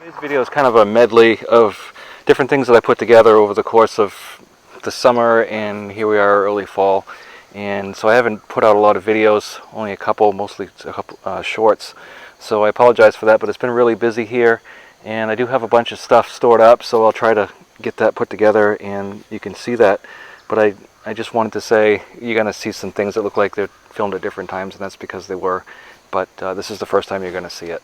Today's video is kind of a medley of different things that I put together over the course of the summer, and here we are early fall. And so I haven't put out a lot of videos, only a couple, mostly a couple shorts. So I apologize for that, but it's been really busy here, and I do have a bunch of stuff stored up, so I'll try to get that put together and you can see that. But I just wanted to say you're going to see some things that look like they're filmed at different times, and that's because they were. But this is the first time you're going to see it.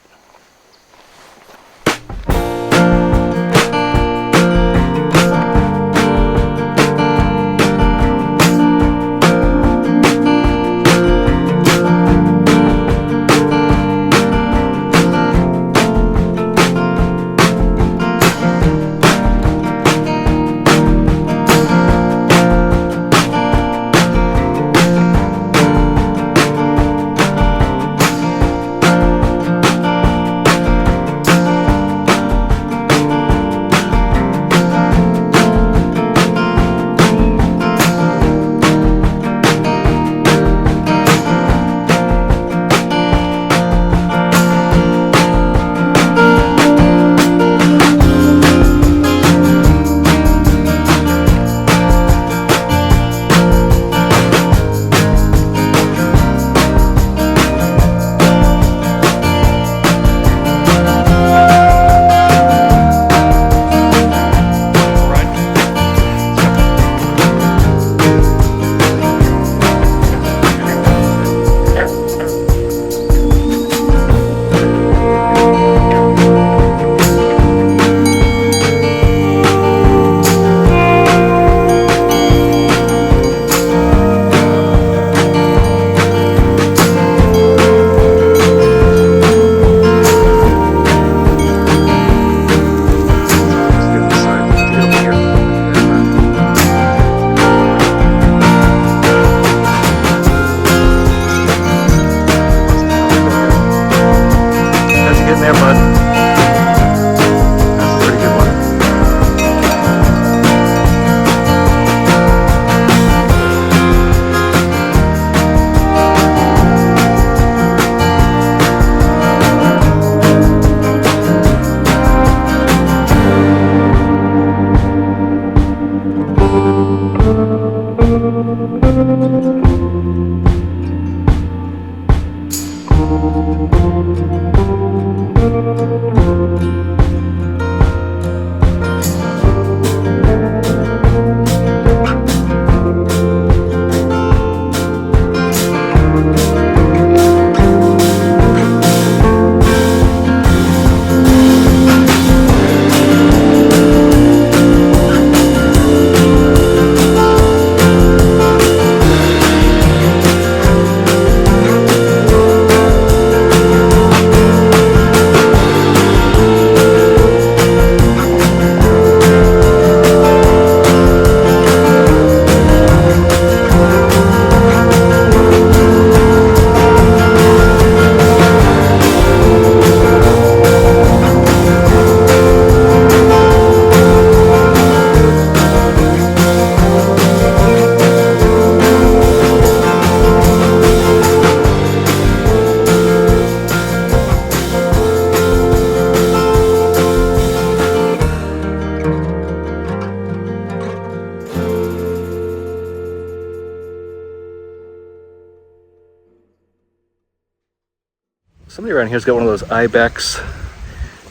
Somebody around here's got one of those Ibex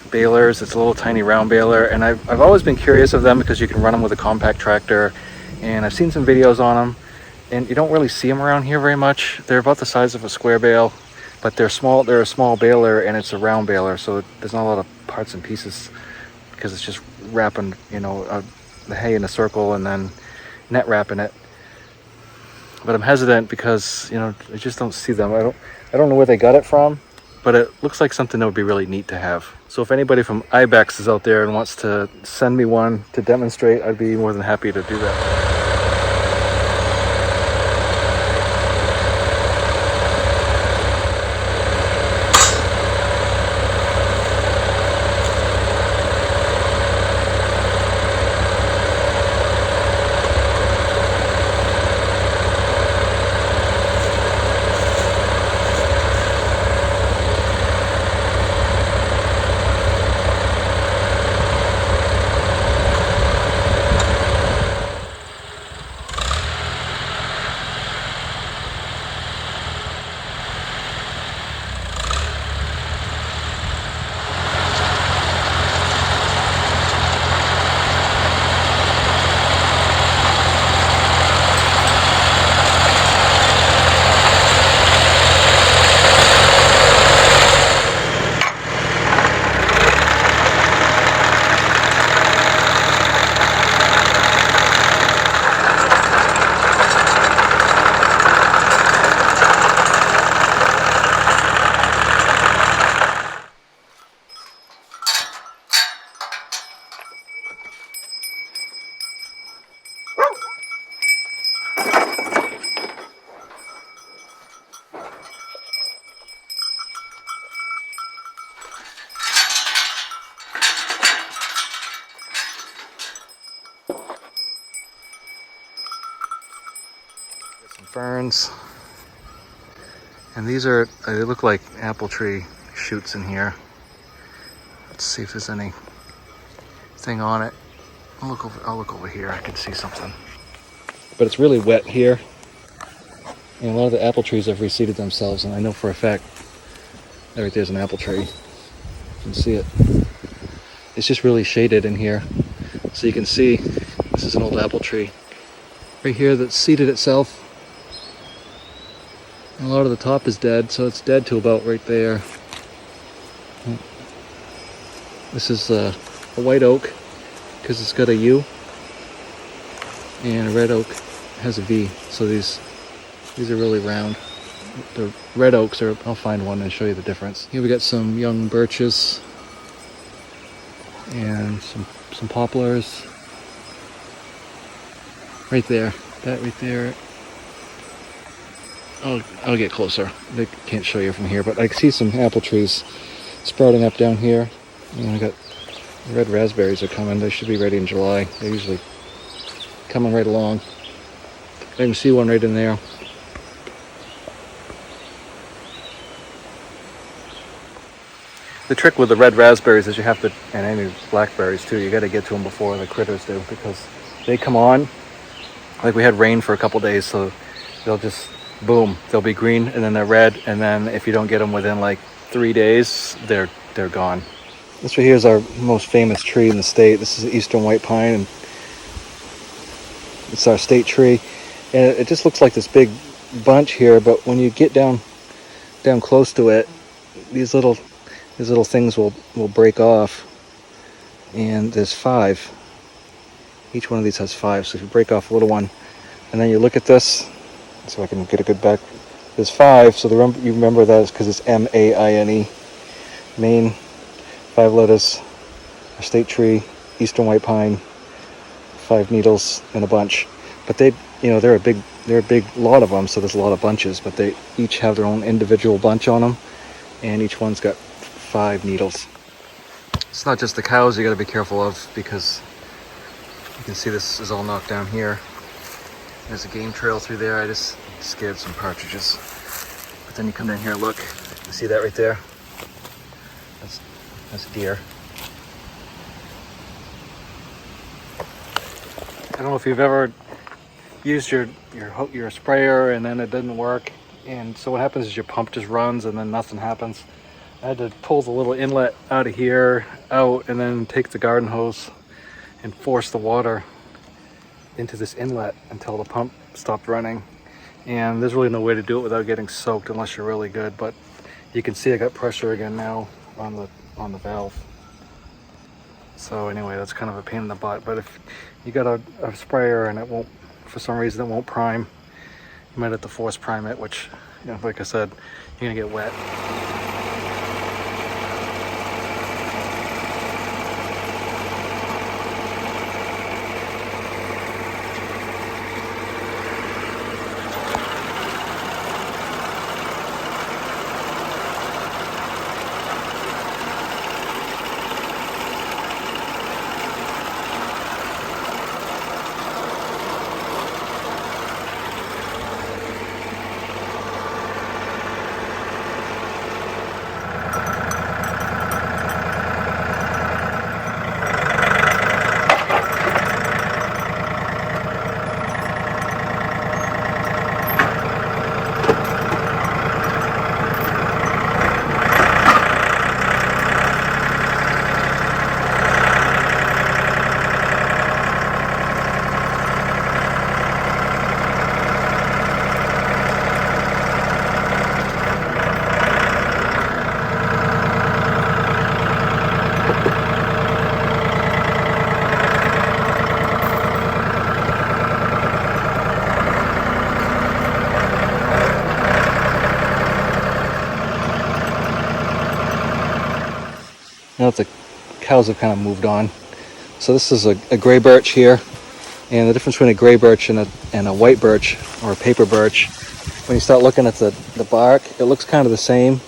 balers. It's a little tiny round baler, and I've always been curious of them because you can run them with a compact tractor, and I've seen some videos on them, and you don't really see them around here very much. They're about the size of a square bale, but they're small. They're a small baler, and it's a round baler, so there's not a lot of parts and pieces because it's just wrapping, the hay in a circle and then net wrapping it. But I'm hesitant because I just don't see them. I don't know where they got it from, but it looks like something that would be really neat to have. So if anybody from Ibex is out there and wants to send me one to demonstrate, I'd be more than happy to do that. ferns. And these are, they look like apple tree shoots in here. Let's see if there's anything on it. I'll look over here, I can see something. But it's really wet here. And a lot of the apple trees have reseeded themselves, and I know for a fact that right there's an apple tree. You can see it. It's just really shaded in here. So you can see this is an old apple tree right here that's seeded itself. And a lot of the top is dead, so it's dead to about right there. This is a white oak because it's got a U, and a red oak has a V. So these are really round. The red oaks are, I'll find one and show you the difference. Here we got some young birches and some poplars. Right there, that right there. I'll get closer. I can't show you from here, but I see some apple trees sprouting up down here. And I got red raspberries are coming. They should be ready in July. They're usually coming right along. I can see one right in there. The trick with the red raspberries is you have to, and any blackberries too, you got to get to them before the critters do, because they come on, like we had rain for a couple days, so they'll just, boom, they'll be green and then they're red, and then if you don't get them within like 3 days, they're gone. This right here is our most famous tree in the state. This is the eastern white pine, and it's our state tree. And it just looks like this big bunch here, but when you get down close to it, these little things will break off, and there's 5. Each one of these has 5. So if you break off a little one, and then you look at this, so I can get a good back. There's 5, so you remember that is because it's M-A-I-N-E. Maine, 5 letters. Our state tree, eastern white pine, 5 needles in a bunch. But they're a big lot of them, so there's a lot of bunches. But they each have their own individual bunch on them, and each one's got 5 needles. It's not just the cows you got to be careful of, because you can see this is all knocked down here. There's a game trail through there. I just scared some partridges. But then you come down here and look. You see that right there? That's deer. I don't know if you've ever used your sprayer and then it didn't work. And so what happens is your pump just runs and then nothing happens. I had to pull the little inlet out of here, and then take the garden hose and force the water into this inlet until the pump stopped running. And there's really no way to do it without getting soaked unless you're really good. But you can see I got pressure again now on the valve. So anyway, that's kind of a pain in the butt. But if you got a sprayer and it won't, for some reason it won't prime, you might have to force prime it, which, like I said, you're gonna get wet. Now that the cows have kind of moved on. So this is a gray birch here. And the difference between a gray birch and a white birch, or a paper birch, when you start looking at the bark, it looks kind of the same,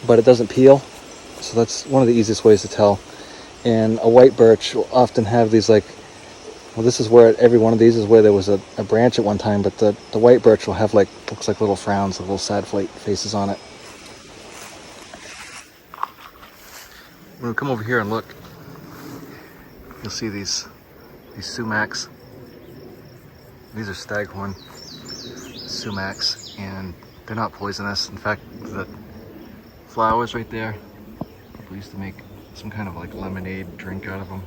but it doesn't peel. So that's one of the easiest ways to tell. And a white birch will often have these like Well, this is where every one of these is where there was a branch at one time, but the white birch will have like, looks like little frowns, little sad faces on it. When we come over here and look, you'll see these sumacs. These are staghorn sumacs, and they're not poisonous. In fact, the flowers right there, people used to make some kind of like lemonade drink out of them.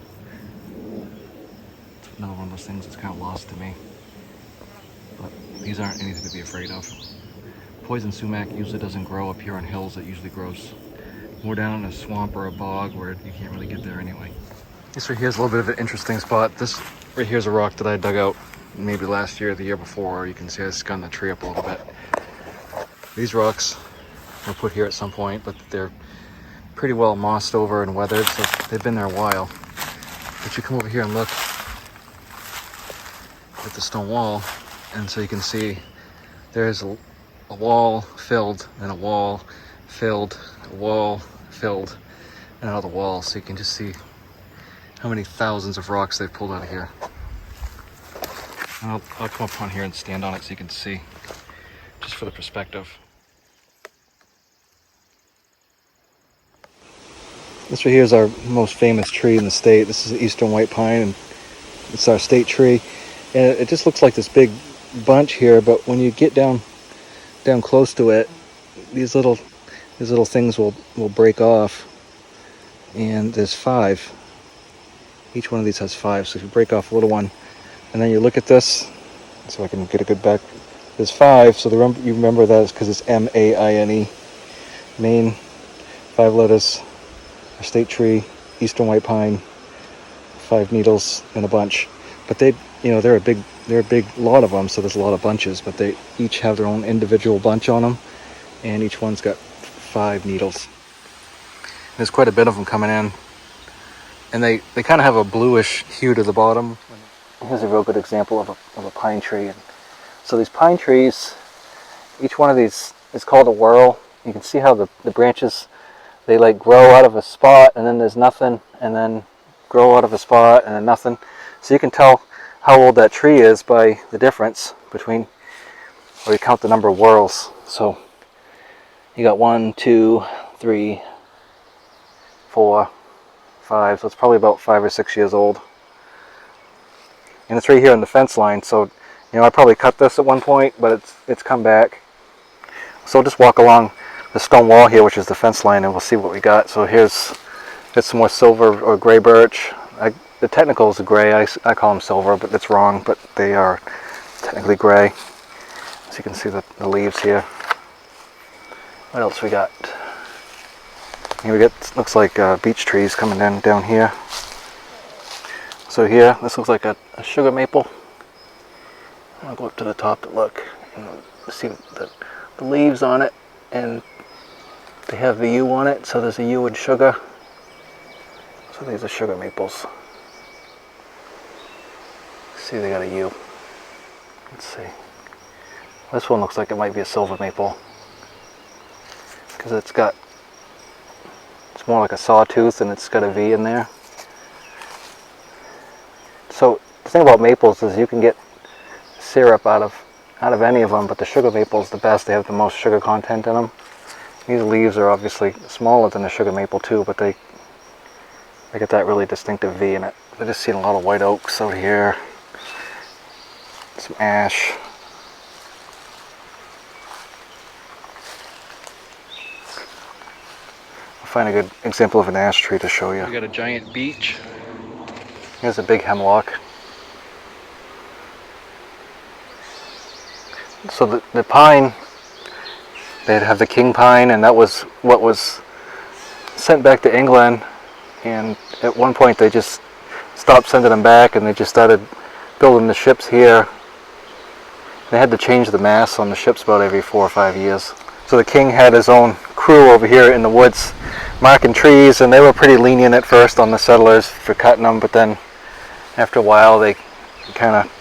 It's another one of those things that's kind of lost to me. But these aren't anything to be afraid of. Poison sumac usually doesn't grow up here on hills. It usually grows more down in a swamp or a bog where you can't really get there anyway. This right here is a little bit of an interesting spot. This right here is a rock that I dug out maybe last year or the year before. You can see I scun the tree up a little bit. These rocks were put here at some point, but they're pretty well mossed over and weathered, so they've been there a while. But you come over here and look at the stone wall, and so you can see there's a wall filled, and a wall filled, a wall filled, and another wall. So you can just see how many thousands of rocks they've pulled out of here. And I'll come up on here and stand on it so you can see, just for the perspective. This right here is our most famous tree in the state. This is the eastern white pine, and it's our state tree. And it just looks like this big bunch here, but when you get down close to it, these little things will break off, and there's 5. Each one of these has 5. So if you break off a little one, and then you look at this, so I can get a good back. There's 5, so you remember that is because it's M-A-I-N-E. Maine, 5 letters. Our state tree, eastern white pine, 5 needles in a bunch. But they're a big lot of them, so there's a lot of bunches. But they each have their own individual bunch on them, and each one's got 5 needles. There's quite a bit of them coming in, and they kind of have a bluish hue to the bottom. Here's a real good example of a pine tree. And so these pine trees, each one of these is called a whorl. You can see how the branches, they like grow out of a spot, and then there's nothing, and then grow out of a spot, and then nothing. So you can tell how old that tree is by the difference between, or you count the number of whorls. So you got 1, 2, 3, 4, 5. So it's probably about 5 or 6 years old. And it's right here on the fence line. So, I probably cut this at one point, but it's come back. So we'll just walk along the stone wall here, which is the fence line, and we'll see what we got. So here's some more silver or gray birch. The technical is gray. I call them silver, but that's wrong. But they are technically gray. So you can see the leaves here. What else we got? Here we get, looks like beech trees coming in down here. So here, this looks like a sugar maple. I'll go up to the top to look and see the leaves on it, and they have the U on it, so there's a U in sugar. So these are sugar maples. See, they got a U. Let's see. This one looks like it might be a silver maple, because it's more like a sawtooth, and it's got a V in there. So the thing about maples is you can get syrup out of any of them, but the sugar maple is the best. They have the most sugar content in them. These leaves are obviously smaller than the sugar maple too, but they get that really distinctive V in it. I just seen a lot of white oaks out here, some ash. I'll find a good example of an ash tree to show you. We got a giant beech. Here's a big hemlock. So the pine, they'd have the king pine, and that was what was sent back to England. And at one point they just stopped sending them back, and they just started building the ships here. They had to change the masts on the ships about every 4 or 5 years. So the king had his own crew over here in the woods marking trees, and they were pretty lenient at first on the settlers for cutting them, but then after a while they kind of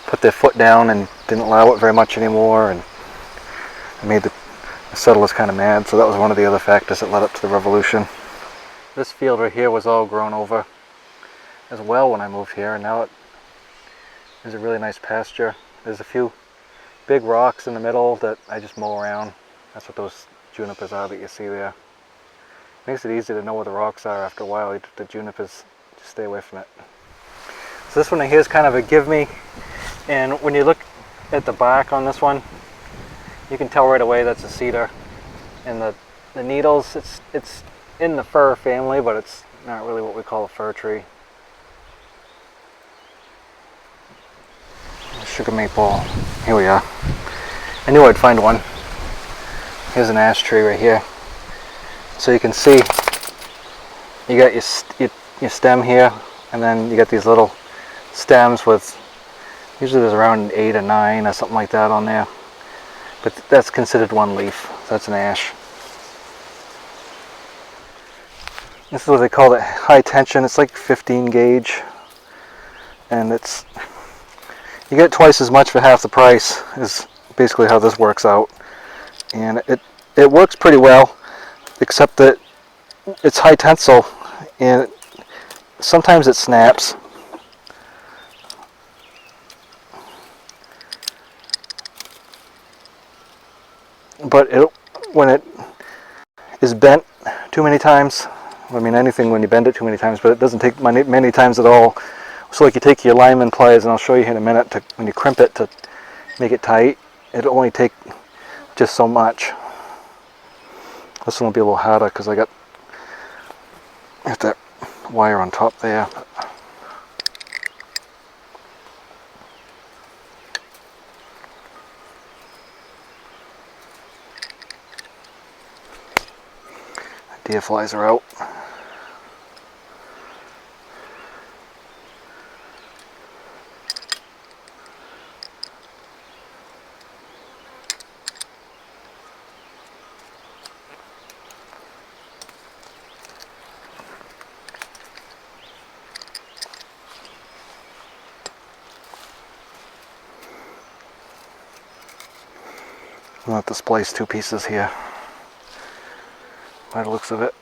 put their foot down and didn't allow it very much anymore, and it made the settlers kind of mad. So that was one of the other factors that led up to the revolution. This field right here was all grown over. as well when I moved here, and now it is a really nice pasture. There's a few big rocks in the middle that I just mow around. That's what those junipers are that you see there. Makes it easy to know where the rocks are after a while. The junipers, just stay away from it. So this one here is kind of a give me, and when you look at the bark on this one, you can tell right away that's a cedar. And the needles, it's in the fir family, but it's not really what we call a fir tree. Sugar maple, here we are. I knew I'd find one. Here's an ash tree right here. So you can see, you got your stem here, and then you got these little stems with, usually there's around an 8 or 9 or something like that on there. But that's considered one leaf, so that's an ash. This is what they call it, high tension. It's like 15 gauge, and it's, you get twice as much for half the price is basically how this works out. And it works pretty well, except that it's high tensile and sometimes it snaps. But when it is bent too many times, I mean anything when you bend it too many times, but it doesn't take many times at all. So like you take your lineman pliers, and I'll show you in a minute, when you crimp it to make it tight, it'll only take just so much. This one will be a little harder because I got that wire on top there. Deer flies are out. I'll have to splice 2 pieces here by the looks of it.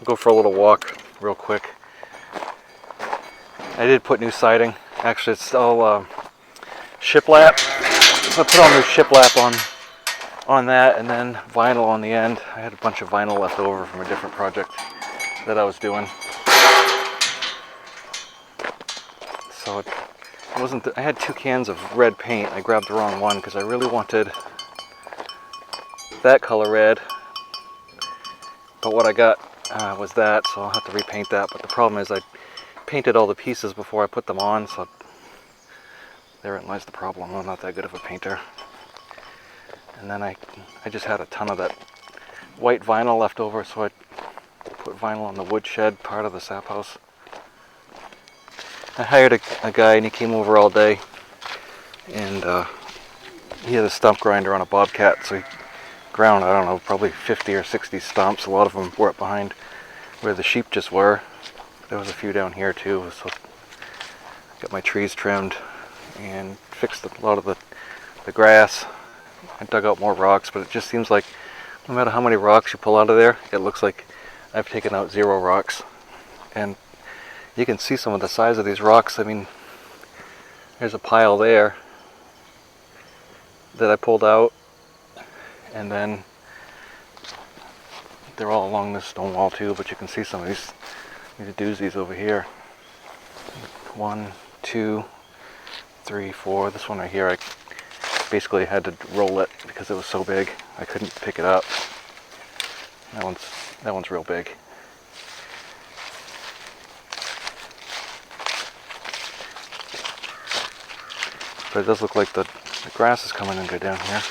go for a little walk real quick. I did put new siding. Actually, it's all shiplap. So I put all new shiplap on that, and then vinyl on the end. I had a bunch of vinyl left over from a different project that I was doing. So it wasn't. I had 2 cans of red paint. I grabbed the wrong one because I really wanted that color red. But what I got was that, so I'll have to repaint that. But the problem is I painted all the pieces before I put them on, so therein lies the problem. I'm not that good of a painter. And then I just had a ton of that white vinyl left over, so I put vinyl on the woodshed part of the sap house. I hired a guy, and he came over all day, and he had a stump grinder on a Bobcat, so he ground, I don't know, probably 50 or 60 stumps. A lot of them were up behind where the sheep just were. There was a few down here too, so I got my trees trimmed and fixed a lot of the grass. I dug out more rocks, but it just seems like no matter how many rocks you pull out of there, it looks like I've taken out 0 rocks. And you can see some of the size of these rocks. I mean, there's a pile there that I pulled out, and then they're all along this stone wall too, but you can see some of these doozies over here. 1, 2, 3, 4. This one right here, I basically had to roll it because it was so big I couldn't pick it up. That one's real big. But it does look like the grass is coming in good down here.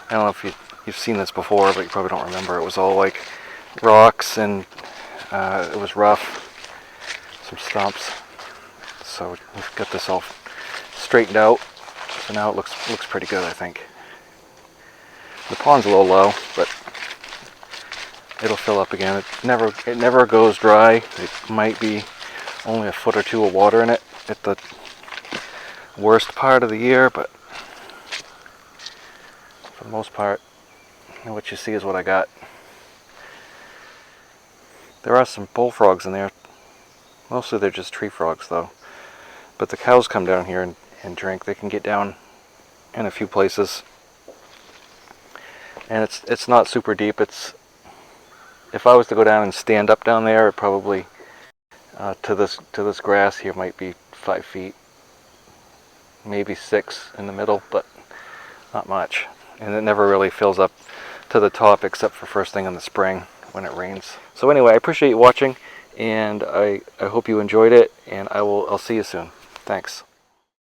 I don't know if you've seen this before, but you probably don't remember. It was all like rocks, and it was rough, some stumps. So we've got this all straightened out. So now it looks pretty good, I think. The pond's a little low, but it'll fill up again. It never goes dry. It might be only a foot or 2 of water in it at the worst part of the year, but for the most part, what you see is what I got. There are some bullfrogs in there. Mostly they're just tree frogs though. But the cows come down here and drink. They can get down in a few places. And it's not super deep. If I was to go down and stand up down there, it probably to this grass here might be 5 feet, maybe 6 in the middle, but not much. And it never really fills up to the top except for first thing in the spring when it rains. So anyway, I appreciate you watching, and I hope you enjoyed it, and I'll see you soon. Thanks.